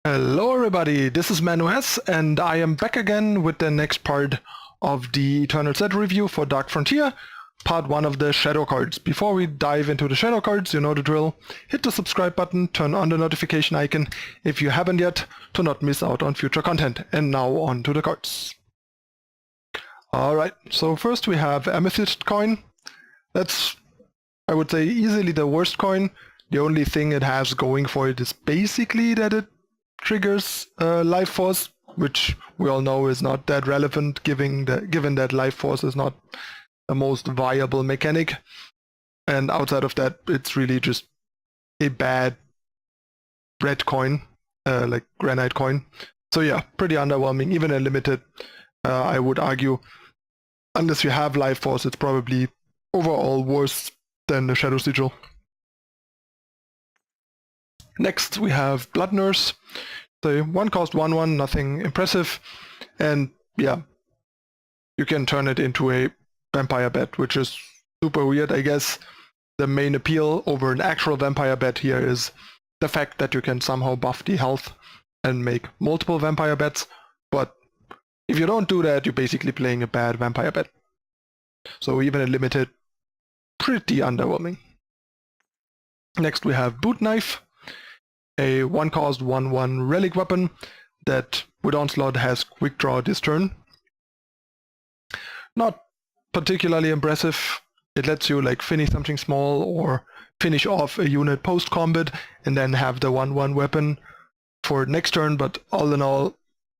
Hello everybody, this is ManuS and I am back again with the next part of the Eternal Set review for Dark Frontier, part 1 of the Shadow cards. Before we dive into the Shadow cards, you know the drill. Hit the subscribe button, turn on the notification icon if you haven't yet, to not miss out on future content. And now on to the cards. Alright, so first we have Amethyst Coin. That's, I would say, easily the worst coin. The only thing it has going for it is basically that it triggers life force, which we all know is not that relevant given that life force is not the most viable mechanic. And outside of that, it's really just a bad red coin, like granite coin. So yeah, pretty underwhelming, even in limited, I would argue. Unless you have life force, it's probably overall worse than the Shadow Sigil. Next we have Blood Nurse. So 1 cost 1/1, nothing impressive. And yeah, you can turn it into a vampire bat, which is super weird. I guess the main appeal over an actual vampire bat here is the fact that you can somehow buff the health and make multiple vampire bats. But if you don't do that, you're basically playing a bad vampire bat. So even a limited, pretty underwhelming. Next we have Boot Knife. A 1 cost 1/1 relic weapon that with Onslaught has quick draw this turn. Not particularly impressive. It lets you like finish something small or finish off a unit post combat and then have the 1/1 weapon for next turn, but all in all,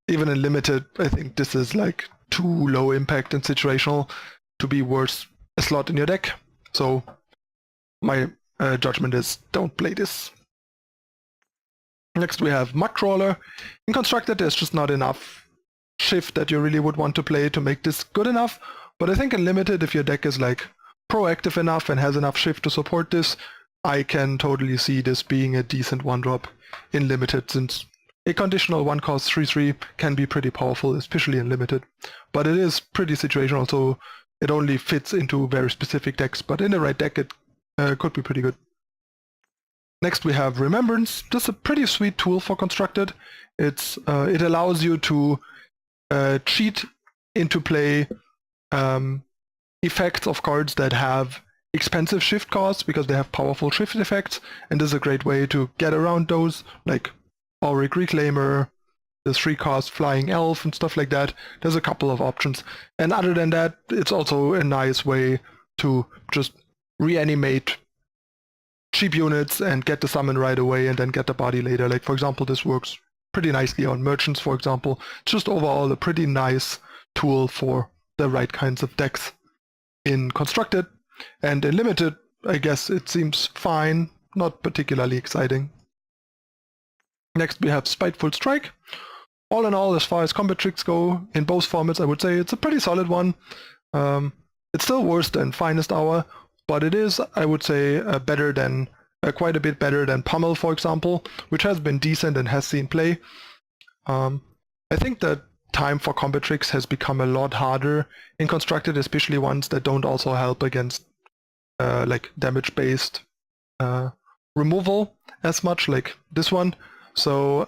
even in limited, I think this is like too low impact and situational to be worth a slot in your deck. So my judgment is don't play this. Next we have Muck Crawler. In Constructed there's just not enough shift that you really would want to play to make this good enough, but I think in Limited, if your deck is like proactive enough and has enough shift to support this, I can totally see this being a decent 1-drop in Limited, since a conditional 1 cost 3/3 can be pretty powerful, especially in Limited. But it is pretty situational, so it only fits into very specific decks, but in the right deck it could be pretty good. Next we have Remembrance. This is a pretty sweet tool for Constructed. It allows you to cheat into play effects of cards that have expensive shift costs because they have powerful shift effects, and this is a great way to get around those, like Aurk Reclaimer, the 3-cost Flying Elf and stuff like that. There's a couple of options. And other than that, it's also a nice way to just reanimate cheap units and get the summon right away and then get the body later. Like for example, this works pretty nicely on Merchants, for example. It's just overall a pretty nice tool for the right kinds of decks in Constructed. And in Limited, I guess it seems fine, not particularly exciting. Next we have Spiteful Strike. All in all, as far as combat tricks go, in both formats, I would say it's a pretty solid one. It's still worse than Finest Hour, but it is, I would say, better than quite a bit better than Pummel, for example, which has been decent and has seen play. I think that time for combat tricks has become a lot harder in Constructed, especially ones that don't also help against like damage-based removal as much, like this one. So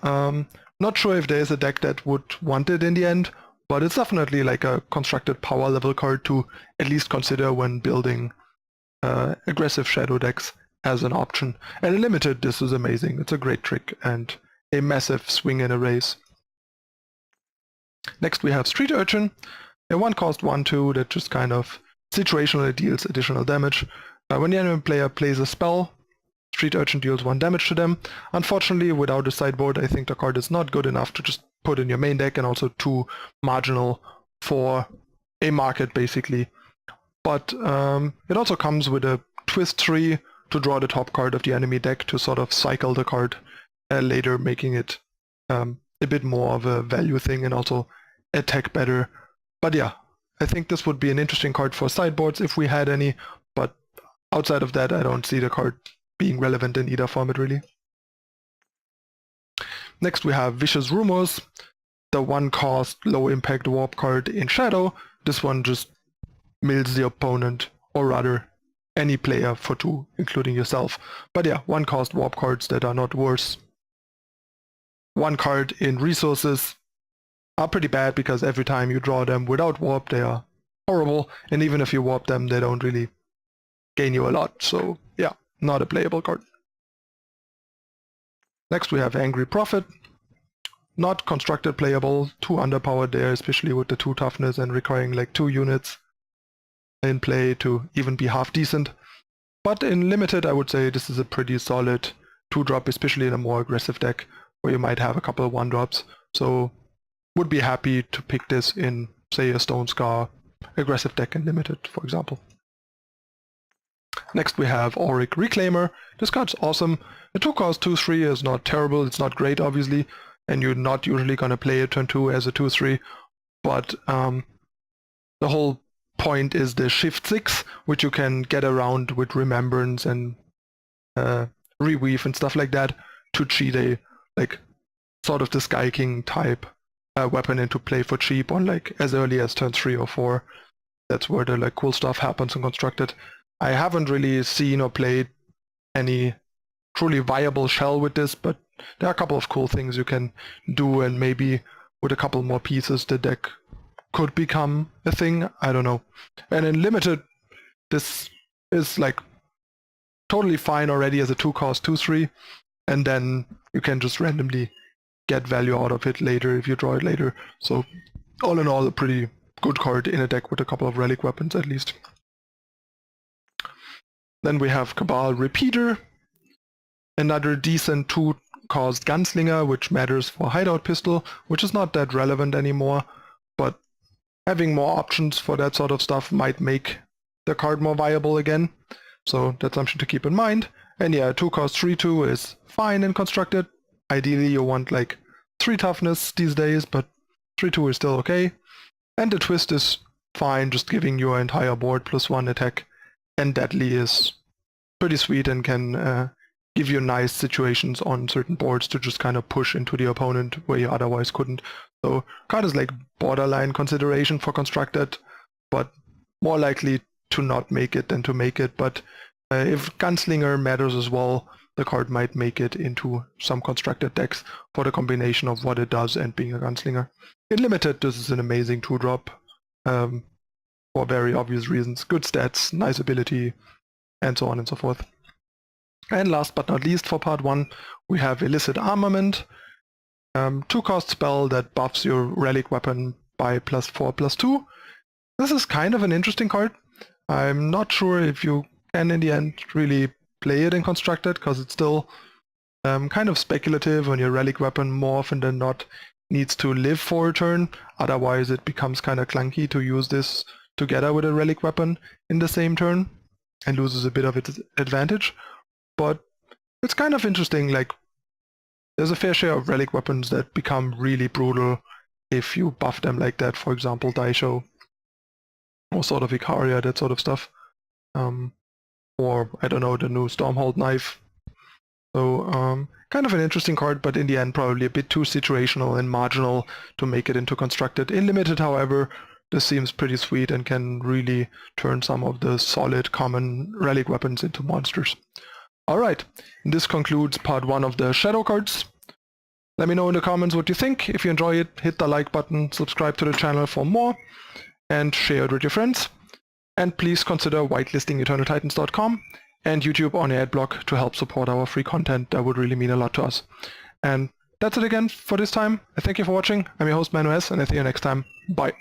not sure if there's a deck that would want it in the end, but it's definitely like a Constructed power level card to at least consider when building aggressive shadow decks as an option. And in Limited, this is amazing. It's a great trick and a massive swing in a race. Next we have Street Urchin, a 1 cost 1/2 that just kind of situationally deals additional damage. When the enemy player plays a spell, Street Urchin deals 1 damage to them. Unfortunately, without a sideboard, I think the card is not good enough to just put in your main deck, and also too marginal for a market basically. But it also comes with a twist 3 to draw the top card of the enemy deck to sort of cycle the card later, making it a bit more of a value thing and also attack better. But yeah, I think this would be an interesting card for sideboards if we had any, but outside of that I don't see the card being relevant in either format really. Next we have Vicious Rumors, the 1 cost low impact warp card in Shadow. This one just mills the opponent, or rather any player, for 2, including yourself. But yeah, 1 cost warp cards that are not worse. one card in resources are pretty bad because every time you draw them without warp, they are horrible, and even if you warp them, they don't really gain you a lot. So yeah, not a playable card. Next we have Angry Prophet. Not constructed playable, too underpowered there, especially with the 2 toughness and requiring like 2 units in play to even be half decent. But in limited, I would say this is a pretty solid 2-drop, especially in a more aggressive deck where you might have a couple of 1-drops. So would be happy to pick this in, say, a Stone Scar aggressive deck in limited, for example. Next we have Aurk Reclaimer. This card's awesome. The 2-cost 2/3 is not terrible, it's not great obviously, and you're not usually going to play it turn 2 as a 2/3, but the whole point is the Shift 6, which you can get around with Remembrance and Reweave and stuff like that to cheat a, like, sort of the Sky King type weapon into play for cheap on like as early as turn 3 or 4. That's where the like cool stuff happens in Constructed. I haven't really seen or played any truly viable shell with this, but there are a couple of cool things you can do, and maybe with a couple more pieces the deck could become a thing. I don't know. And in limited, this is like totally fine already as a 2-cost 2/3, and then you can just randomly get value out of it later if you draw it later. So all in all, a pretty good card in a deck with a couple of relic weapons at least. Then we have Cabal Repeater, another decent 2-cost gunslinger, which matters for Hideout Pistol, which is not that relevant anymore, but having more options for that sort of stuff might make the card more viable again. So that's something to keep in mind. And yeah, 2-cost 3/2 is fine in Constructed. Ideally you want like 3 toughness these days, but 3/2 is still okay. And the twist is fine, just giving your entire board +1 attack. And Deadly is pretty sweet and can give you nice situations on certain boards to just kind of push into the opponent where you otherwise couldn't. So card is like borderline consideration for Constructed, but more likely to not make it than to make it. But if Gunslinger matters as well, the card might make it into some Constructed decks for the combination of what it does and being a Gunslinger. In limited, this is an amazing 2-drop. For very obvious reasons. Good stats, nice ability, and so on and so forth. And last but not least for part 1, we have Illicit Armament. 2-cost spell that buffs your relic weapon by +4/+2. This is kind of an interesting card. I'm not sure if you can in the end really play it in Constructed, because it's still kind of speculative on your relic weapon more often than not needs to live for a turn. Otherwise it becomes kind of clunky to use this together with a relic weapon in the same turn and loses a bit of its advantage. But it's kind of interesting, like there's a fair share of relic weapons that become really brutal if you buff them like that, for example Daisho or sort of Icaria, that sort of stuff. Or I don't know, the new Stormhold Knife. So kind of an interesting card, but in the end probably a bit too situational and marginal to make it into Constructed. In limited, however, this seems pretty sweet and can really turn some of the solid common relic weapons into monsters. Alright, this concludes part 1 of the Shadow cards. Let me know in the comments what you think. If you enjoy it, hit the like button, subscribe to the channel for more, and share it with your friends. And please consider whitelisting EternalTitans.com and YouTube on your adblock to help support our free content. That would really mean a lot to us. And that's it again for this time. I thank you for watching. I'm your host ManuS, and I see you next time. Bye.